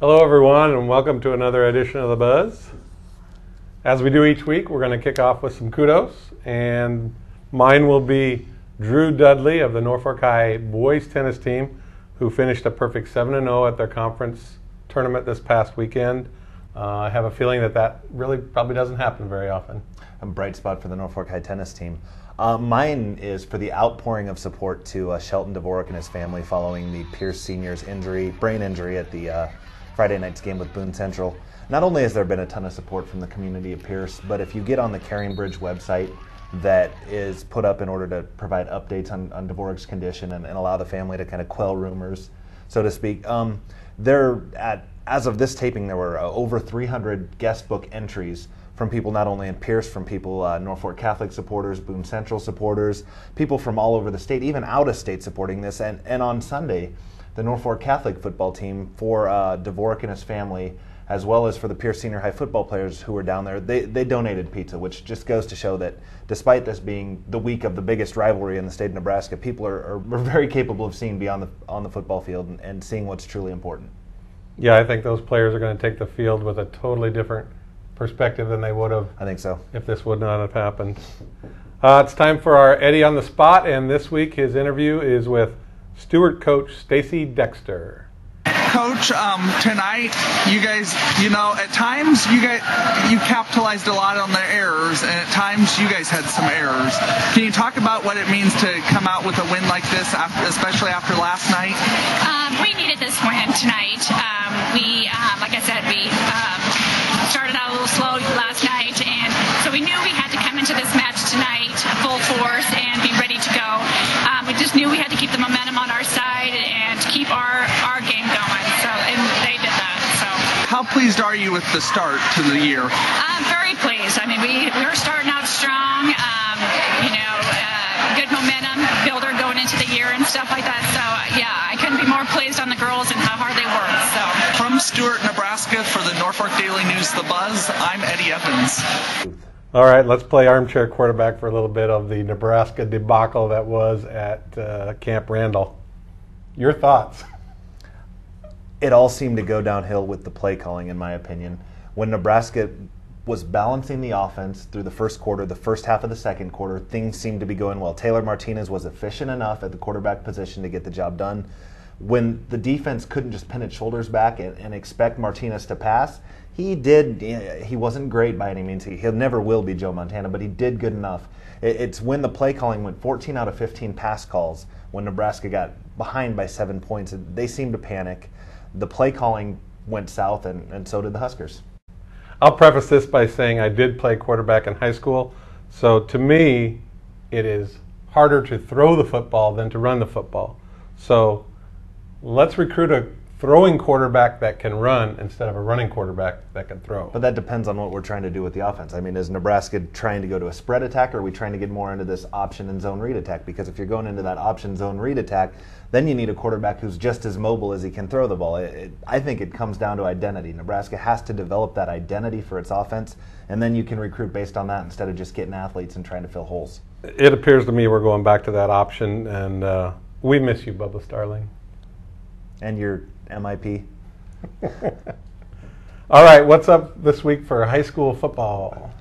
Hello everyone and welcome to another edition of The Buzz. As we do each week, we're going to kick off with some kudos, and mine will be Drew Dudley of the Norfolk High boys tennis team, who finished a perfect 7-0 at their conference tournament this past weekend. I have a feeling that really probably doesn't happen very often. A bright spot for the Norfolk High tennis team. Mine is for the outpouring of support to Shelton Dvorak and his family following the Pierce Senior's brain injury at the Friday night's game with Boone Central. Not only has there been a ton of support from the community of Pierce, but if you get on the Caring Bridge website that is put up in order to provide updates on Dvorak's condition and allow the family to kind of quell rumors, so to speak, as of this taping, there were over 300 guest book entries from people not only in Pierce, from people, Norfolk Catholic supporters, Boone Central supporters, people from all over the state, even out of state supporting this. And on Sunday, the Norfolk Catholic football team, for Dvorak and his family, as well as for the Pierce Senior High football players who were down there, they donated pizza, which just goes to show that despite this being the week of the biggest rivalry in the state of Nebraska, people are very capable of seeing beyond on the football field and seeing what's truly important. Yeah, I think those players are going to take the field with a totally different perspective than they would have. I think so. If this would not have happened. It's time for our Eddie on the Spot, and this week his interview is with Stewart coach Stacy Dexter. Coach, tonight, you guys, at times you capitalized a lot on their errors, and at times you guys had some errors. Can you talk about what it means to come out with a win like this, especially after last night? We needed this win tonight. Like I said, we started out a little slow last night, and so we knew we had to come into this match tonight full force and be ready to go. We just knew we had to keep the momentum on our side and keep our game going. So, and they did that. So, how pleased are you with the start to the year? I'm very pleased. I mean, we were starting out strong. Good momentum builder going into the year and stuff like that. So, yeah, I couldn't be more pleased on the girls and how hard they worked. So, from Stewart, Nebraska, for the Norfolk Daily News, The Buzz, I'm Eddie Evans. All right, let's play armchair quarterback for a little bit of the Nebraska debacle that was at Camp Randall. Your thoughts? It all seemed to go downhill with the play calling, in my opinion. When Nebraska was balancing the offense through the first quarter, the first half of the second quarter, things seemed to be going well. Taylor Martinez was efficient enough at the quarterback position to get the job done. When the defense couldn't just pin its shoulders back and expect Martinez to pass, he wasn't great by any means. He never will be Joe Montana, but he did good enough. It's when the play calling went 14 out of 15 pass calls, when Nebraska got behind by 7 points, they seemed to panic. The play calling went south, and so did the Huskers. I'll preface this by saying I did play quarterback in high school, so to me it is harder to throw the football than to run the football. So let's recruit a throwing quarterback that can run instead of a running quarterback that can throw. But that depends on what we're trying to do with the offense. I mean, is Nebraska trying to go to a spread attack, or are we trying to get more into this option and zone read attack? Because if you're going into that option zone read attack, then you need a quarterback who's just as mobile as he can throw the ball. I think it comes down to identity. Nebraska has to develop that identity for its offense, and then you can recruit based on that instead of just getting athletes and trying to fill holes. It appears to me we're going back to that option, and we miss you, Bubba Starling. And your MIP. All right, what's up this week for high school football?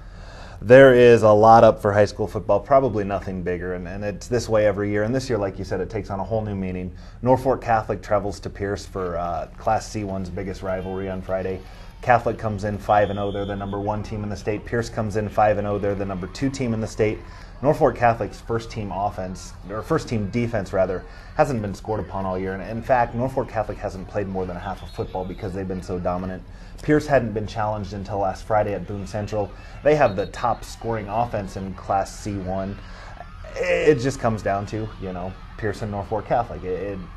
There is a lot up for high school football, probably nothing bigger, and it's this way every year. And this year, like you said, it takes on a whole new meaning. Norfolk Catholic travels to Pierce for Class C1's biggest rivalry on Friday. Catholic comes in 5-0. They're the number 1 team in the state. Pierce comes in 5-0. They're the number 2 team in the state. Norfolk Catholic's first team defense hasn't been scored upon all year. And in fact, Norfolk Catholic hasn't played more than a half of football because they've been so dominant. Pierce hadn't been challenged until last Friday at Boone Central. They have the top scoring offense in Class C1. It just comes down to, Pierce and Norfolk Catholic.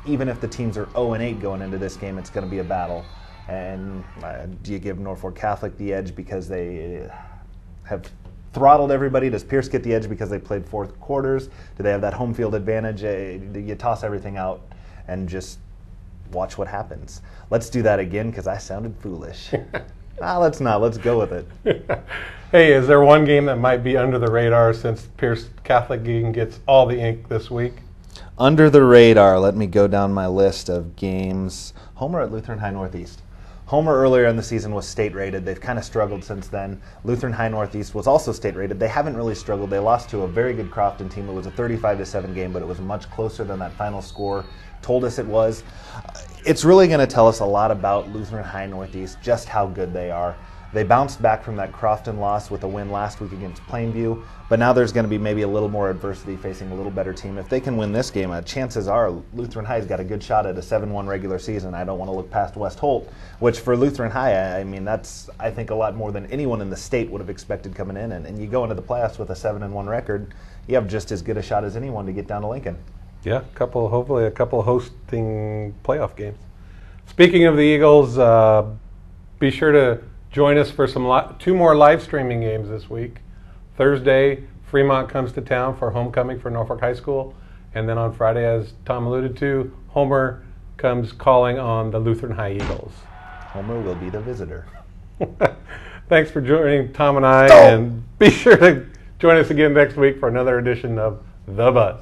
Even if the teams are 0-8 going into this game, it's going to be a battle. And do you give Norfolk Catholic the edge because they have throttled everybody? Does Pierce get the edge because they played 4 quarters? Do they have that home field advantage? You toss everything out and just watch what happens. Let's do that again because I sounded foolish. Let's not. Let's go with it. Hey, is there one game that might be under the radar since Pierce Catholic gets all the ink this week? Under the radar, let me go down my list of games. Home or at Lutheran High Northeast? Homer earlier in the season was state rated. They've kind of struggled since then. Lutheran High Northeast was also state rated. They haven't really struggled. They lost to a very good Crofton team. It was a 35-7 game, but it was much closer than that final score told us it was. It's really going to tell us a lot about Lutheran High Northeast, just how good they are. They bounced back from that Crofton loss with a win last week against Plainview, but now there's going to be maybe a little more adversity facing a little better team. If they can win this game, chances are Lutheran High's got a good shot at a 7-1 regular season. I don't want to look past West Holt, which for Lutheran High, I mean, that's, I think, a lot more than anyone in the state would have expected coming in. And you go into the playoffs with a 7-1 record, you have just as good a shot as anyone to get down to Lincoln. Yeah, hopefully a couple hosting playoff games. Speaking of the Eagles, be sure to join us for two more live streaming games this week. Thursday, Fremont comes to town for homecoming for Norfolk High School. And then on Friday, as Tom alluded to, Homer comes calling on the Lutheran High Eagles. Homer will be the visitor. Thanks for joining Tom and I. And be sure to join us again next week for another edition of The Buzz.